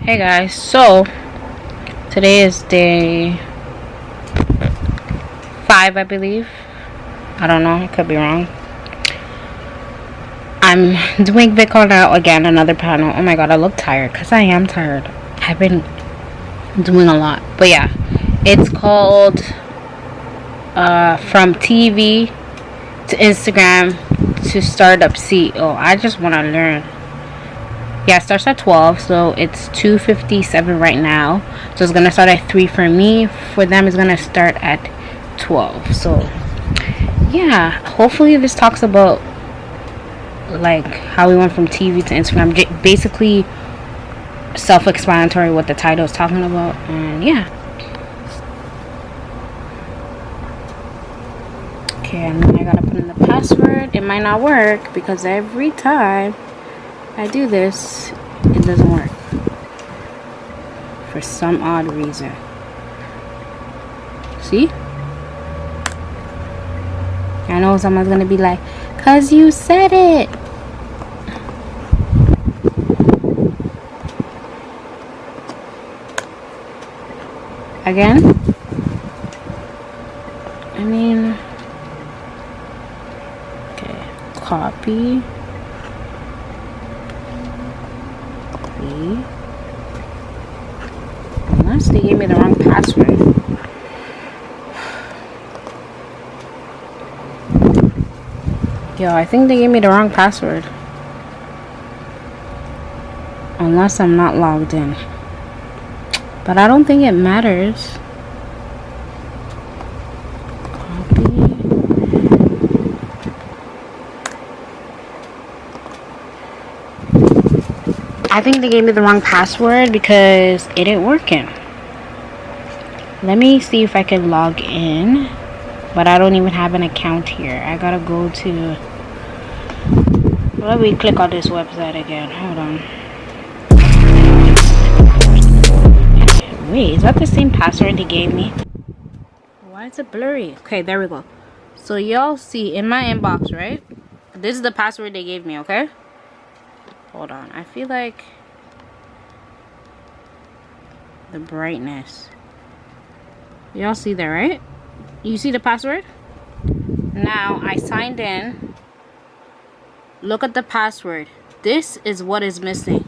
Hey guys, so today is day 5, I believe. I don't know, I could be wrong. I'm doing VidCon now again, another panel. Oh my god, I look tired because I am tired. I've been doing a lot, but yeah, it's called From TV to Instagram to Startup CEO. I just want to learn. Yeah, it starts at 12, so it's 2:57 right now. So it's gonna start at 3 for me. For them, it's gonna start at 12. So yeah, hopefully this talks about like how we went from TV to Instagram. Basically, self-explanatory what the title is talking about, and yeah. Okay, and then I gotta put in the password. It might not work because every time I do this, it doesn't work for some odd reason. See? I know someone's gonna be like, "'Cause you said it." Again? I mean, okay, copy. Unless they gave me the wrong password. Yo, I think they gave me the wrong password. Unless I'm not logged in. But I don't think it matters. Copy. I think they gave me the wrong password because it ain't working. Let me see if I can log in. But I don't even have an account here. I gotta go to... Let me click on this website again. Hold on. Wait, is that the same password they gave me? Why is it blurry? Okay, there we go. So y'all see in my inbox, right? This is the password they gave me, okay? Hold on. I feel like the brightness. Y'all see that, right? You see the password? Now I signed in. Look at the password. This is what is missing.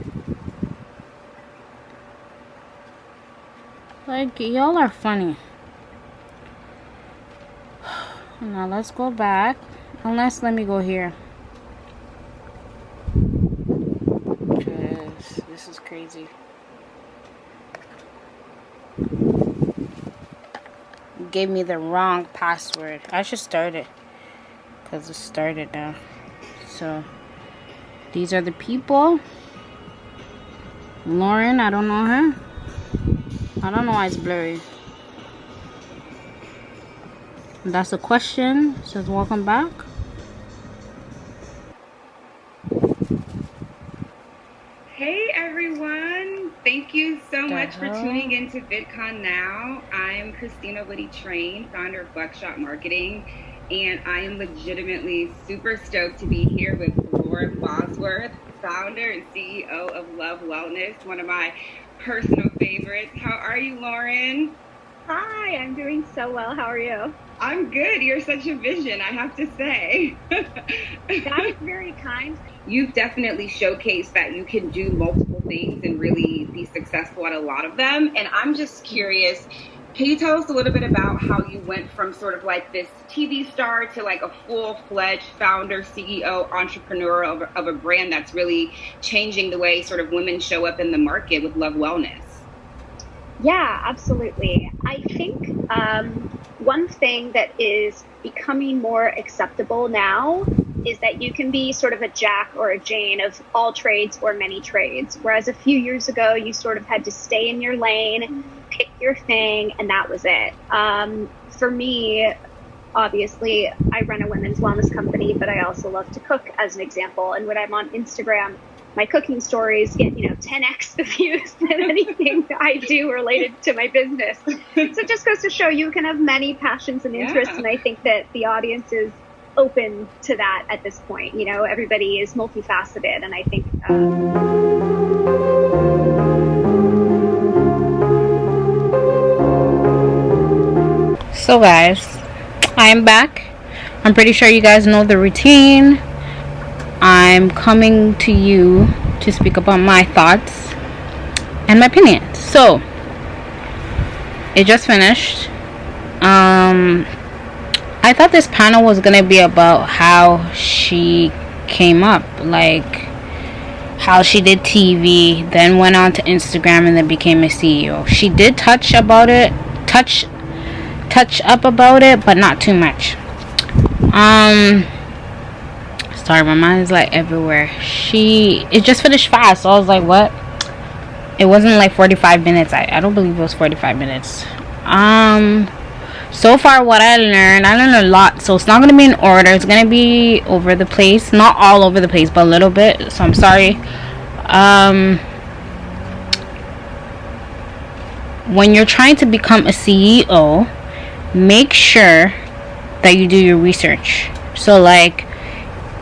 Like, y'all are funny. Now let's go back. Unless, let me go here. Because this is crazy. Gave me the wrong password. I should start it. Because it started now. So, these are the people. Lauren, I don't know her. I don't know why it's blurry. That's the question. It says welcome back. Hey everyone, thank you so much for tuning into VidCon Now. I'm Christina Woody Train, founder of Buckshot Marketing, and I am legitimately super stoked to be here with Lauren Bosworth, founder and CEO of Love Wellness, one of my personal favorites. How are you, Lauren? Hi, I'm doing so well. How are you? I'm good. You're such a vision, I have to say. That is very kind. You've definitely showcased that you can do multiple things and really be successful at a lot of them. And I'm just curious, can you tell us a little bit about how you went from sort of like this TV star to like a full-fledged founder, CEO, entrepreneur of a brand that's really changing the way sort of women show up in the market with Love Wellness? Yeah, absolutely. I think one thing that is becoming more acceptable now is that you can be sort of a Jack or a Jane of all trades or many trades. Whereas a few years ago, you sort of had to stay in your lane, pick your thing, and that was it. For me, obviously, I run a women's wellness company, but I also love to cook, as an example. And when I'm on Instagram, my cooking stories get, 10x the views than anything I do related to my business. So it just goes to show you can have many passions and interests. Yeah. And I think that the audience is open to that at this point. Everybody is multifaceted. And I think So guys, I am back. I'm pretty sure you guys know the routine. I'm coming to you to speak about my thoughts and my opinions. So it just finished. I thought this panel was gonna be about how she came up, like how she did TV, then went on to Instagram, and then became a CEO. She did touch up about it, but not too much. Sorry, my mind is like everywhere. It just finished fast, so I was like, what? It wasn't like 45 minutes. I don't believe it was 45 minutes. So far what I learned a lot, so it's not going to be in order. It's going to be over the place, not all over the place, but a little bit, so I'm sorry. When you're trying to become a CEO, make sure that you do your research. So like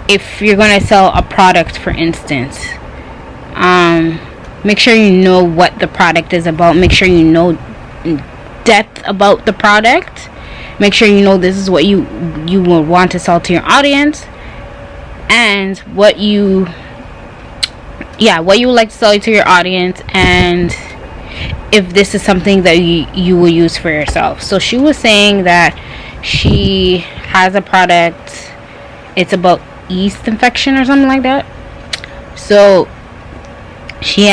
if you're going to sell a product, for instance, make sure you know what the product is about. Make sure you know depth about the product. Make sure you know this is what you will want to sell to your audience, and what you would like to sell to your audience, and if this is something that you will use for yourself. So she was saying that she has a product, it's about yeast infection or something like that. So she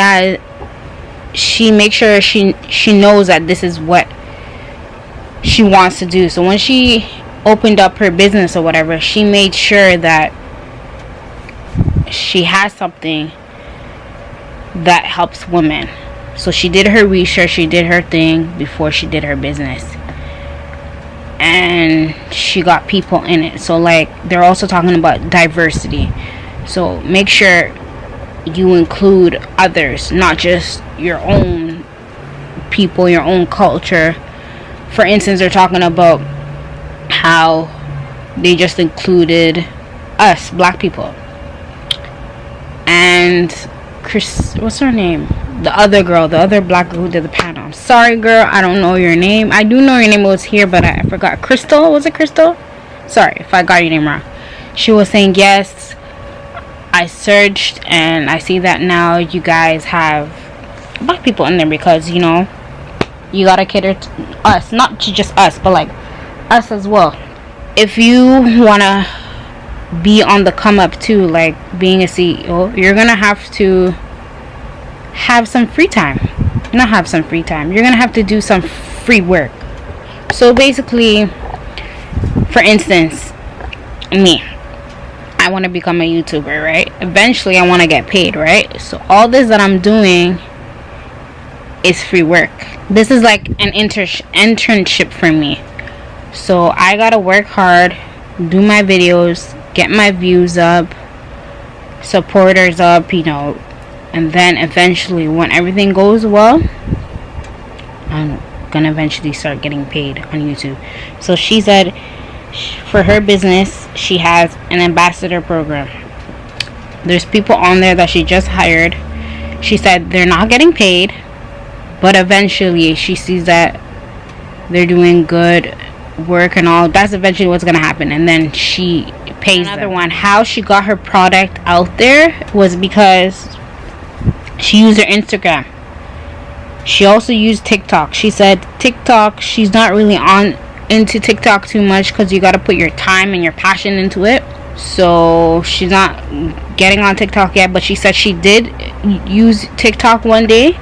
makes sure she knows that this is what she wants to do. So when she opened up her business or whatever, she made sure that she has something that helps women. So she did her research, she did her thing before she did her business, and she got people in it. So like they're also talking about diversity, so make sure you include others, not just your own people, your own culture. For instance, they're talking about how they just included us, black people, and Chris, what's her name? The other black girl who did the panel. I'm sorry, girl, I don't know your name. I do know your name was here, but I forgot. Crystal, was it Crystal? Sorry if I got your name wrong. She was saying, yes, I searched and I see that now you guys have black people in there, because you know you gotta cater to us, not to just us, but like us as well. If you wanna be on the come up too, like being a CEO, you're gonna have to have some free time. Not have some free time, you're gonna have to do some free work. So basically, for instance, me, I want to become a YouTuber, right? Eventually I want to get paid, right? So all this that I'm doing is free work. This is like an internship for me. So I gotta work hard, do my videos, get my views up, supporters up, you know, and then eventually when everything goes well, I'm gonna eventually start getting paid on YouTube. So she said for her business she has an ambassador program. There's people on there that she just hired. She said they're not getting paid, but eventually she sees that they're doing good work and all. That's eventually what's gonna happen, and then she pays another one. How she got her product out there was because she used her Instagram. She also used TikTok. She said TikTok, she's not really into TikTok too much because you got to put your time and your passion into it. So she's not getting on TikTok yet, but she said she did use TikTok one day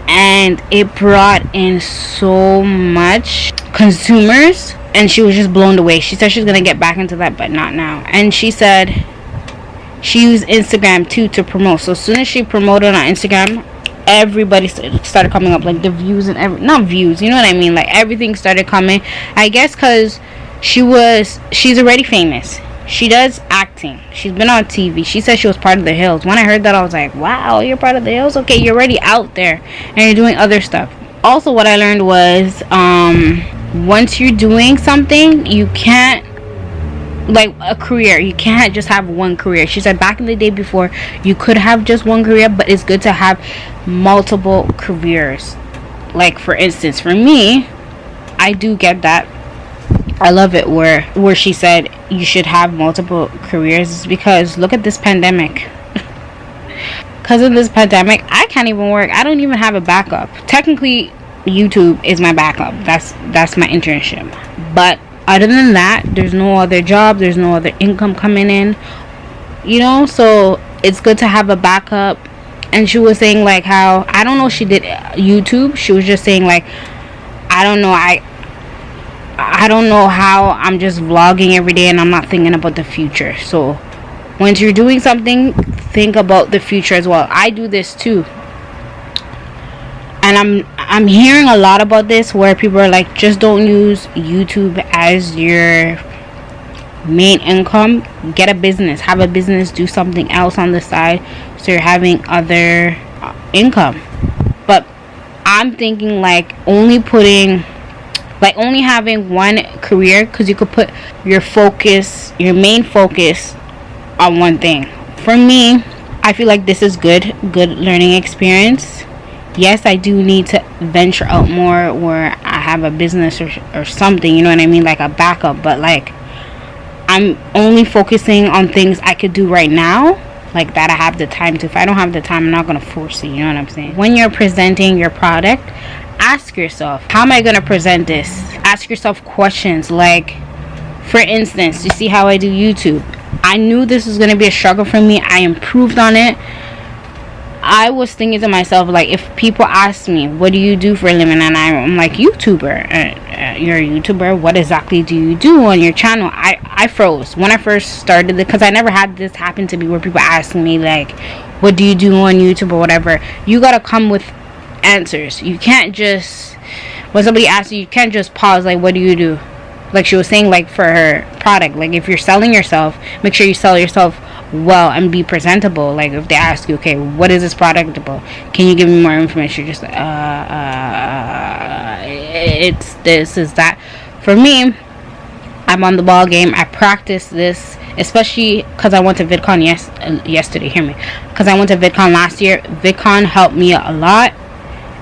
and it brought in so much consumers, and she was just blown away. She said she's gonna get back into that, but not now. And she said she used Instagram too to promote. So as soon as she promoted on Instagram, everybody started coming up, like the views and not views, you know what I mean, like everything started coming. I guess because she's already famous. She does acting, she's been on TV. She said she was part of The Hills. When I heard that, I was like, wow, you're part of The Hills? Okay, you're already out there and you're doing other stuff. Also, what I learned was once you're doing something, you can't, like a career, you can't just have one career. She said back in the day before you could have just one career, but it's good to have multiple careers. Like for instance, for me, I do get that I love it where she said you should have multiple careers, is because look at this pandemic. Because of this pandemic, I can't even work. I don't even have a backup. Technically, YouTube is my backup. That's my internship. But other than that, there's no other job. There's no other income coming in. You know, so it's good to have a backup. And she was saying like how, I don't know, she did YouTube. She was just saying like, I don't know, I don't know how I'm just vlogging every day and I'm not thinking about the future. So once you're doing something, think about the future as well. I do this too. And I'm hearing a lot about this where people are like, just don't use YouTube as your main income. Get a business, have a business, do something else on the side so you're having other income. But I'm thinking like only having one career, because you could put your main focus on one thing. For me, I feel like this is good learning experience. Yes, I do need to venture out more where I have a business or something, you know what I mean, like a backup. But like, I'm only focusing on things I could do right now, like that I have the time to. If I don't have the time, I'm not going to force it, you know what I'm saying? When you're presenting your product, ask yourself, how am I going to present this? Ask yourself questions like, for instance, you see how I do YouTube. I knew this was going to be a struggle for me. I improved on it. I was thinking to myself, like, if people ask me, what do you do for a living? And I'm like, YouTuber. You're a YouTuber? What exactly do you do on your channel? I froze when I first started it, because I never had this happen to me where people ask me, like, what do you do on YouTube or whatever. You got to come with answers. You can't just, when somebody asks you, you can't just pause, like, what do you do? Like she was saying, like, for her product, like, if you're selling yourself, make sure you sell yourself well and be presentable. Like, if they ask you, okay, what is this product about, can you give me more information? Just it's this, is that. For me, I'm on the ball game. I practice this, especially because I went to VidCon yesterday. Hear me, because I went to VidCon last year. VidCon helped me a lot,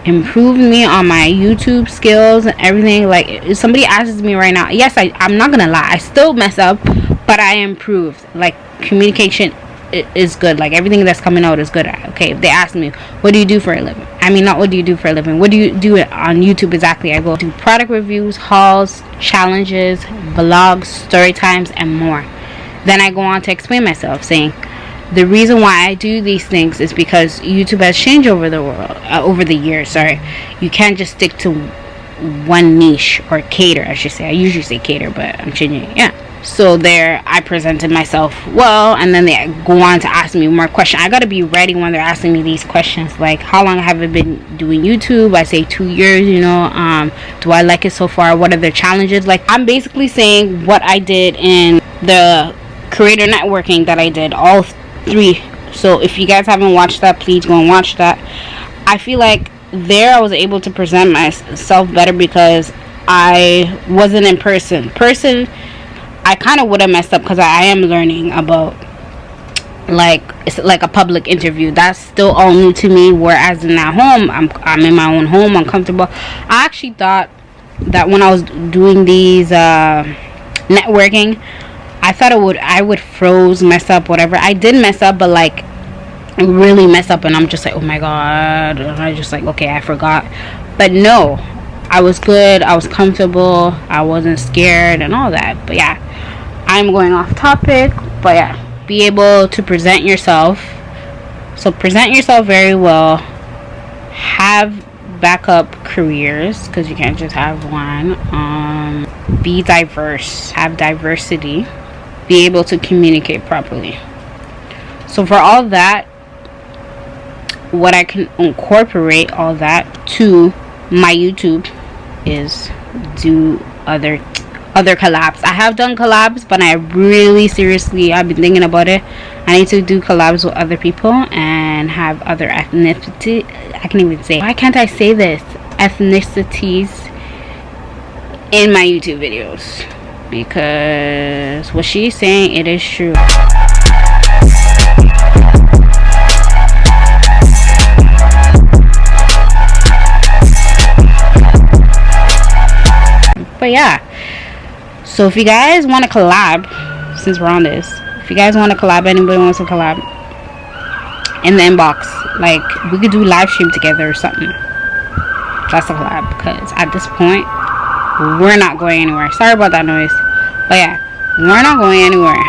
improved me on my YouTube skills and everything. Like, if somebody asks me right now, yes, I'm not gonna lie, I still mess up, but I improved. Like, communication is good. Like, everything that's coming out is good. Okay, if they ask me, what do you do for a living? I mean, not what do you do for a living, what do you do on YouTube exactly? I go do product reviews, hauls, challenges, vlogs, story times, and more. Then I go on to explain myself, saying the reason why I do these things is because YouTube has changed over the years. Sorry, you can't just stick to one niche, or cater, I should say. I usually say cater, but I'm changing it. Yeah. So there, I presented myself well, and then they go on to ask me more questions. I gotta be ready when they're asking me these questions, like, how long have I been doing YouTube? I say 2 years. You know, do I like it so far? What are the challenges? Like, I'm basically saying what I did in the creator networking that I did, all 3. So if you guys haven't watched that, please go and watch that. I feel like there I was able to present myself better because I wasn't in person. I kind of would have messed up because I am learning about, like, it's like a public interview. That's still all new to me, whereas in at home, I'm in my own home, I'm comfortable. I actually thought that when I was doing these networking, I thought I would froze, mess up, whatever. I did mess up, but like really mess up, and I'm just like, oh my god, and I just like, okay, I forgot. But no, I was good, I was comfortable, I wasn't scared and all that. But yeah, I'm going off topic. But yeah, be able to present yourself. So present yourself very well. Have backup careers, because you can't just have one. Be diverse, have diversity, be able to communicate properly. So for all that, what I can incorporate all that to my YouTube is do other collabs. I have done collabs, but I really seriously, I've been thinking about it. I need to do collabs with other people and have other ethnicity. I can't even say, why can't I say this? Ethnicities in my YouTube videos, because what she's saying, it is true. But yeah, So if you guys want to collab, since we're on this, if you guys want to collab, anybody wants to collab, in the inbox, like we could do live stream together or something. That's a collab, because at this point we're not going anywhere. Sorry about that noise, but yeah, we're not going anywhere.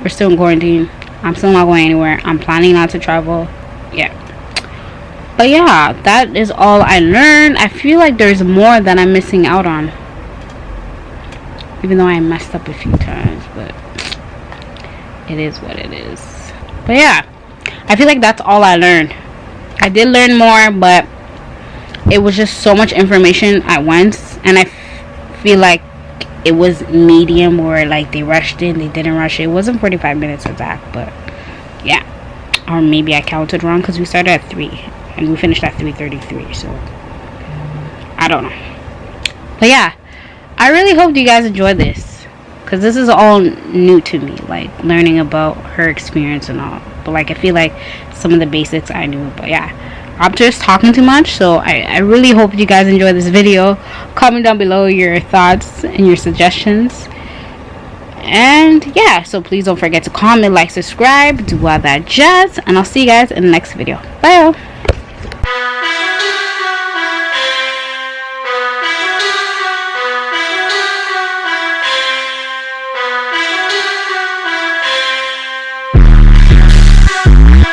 We're still in quarantine. I'm still not going anywhere. I'm planning not to travel. Yeah. But yeah, that is all I learned. I feel like there's more that I'm missing out on, even though I messed up a few times, but it is what it is. But yeah, I feel like that's all I learned. I did learn more, but it was just so much information at once, and I feel like it was medium, or like they rushed in, they didn't rush it. It wasn't 45 minutes of that, but yeah. Or maybe I counted wrong, because we started at 3 and we finished at 3:33, so I don't know. But yeah, I really hope you guys enjoy this, because this is all new to me, like learning about her experience and all. But like I feel like some of the basics I knew. But yeah, I'm just talking too much, so I really hope you guys enjoy this video. Comment down below your thoughts and your suggestions. And yeah, so please don't forget to comment, like, subscribe, do all that jazz, and I'll see you guys in the next video. Bye.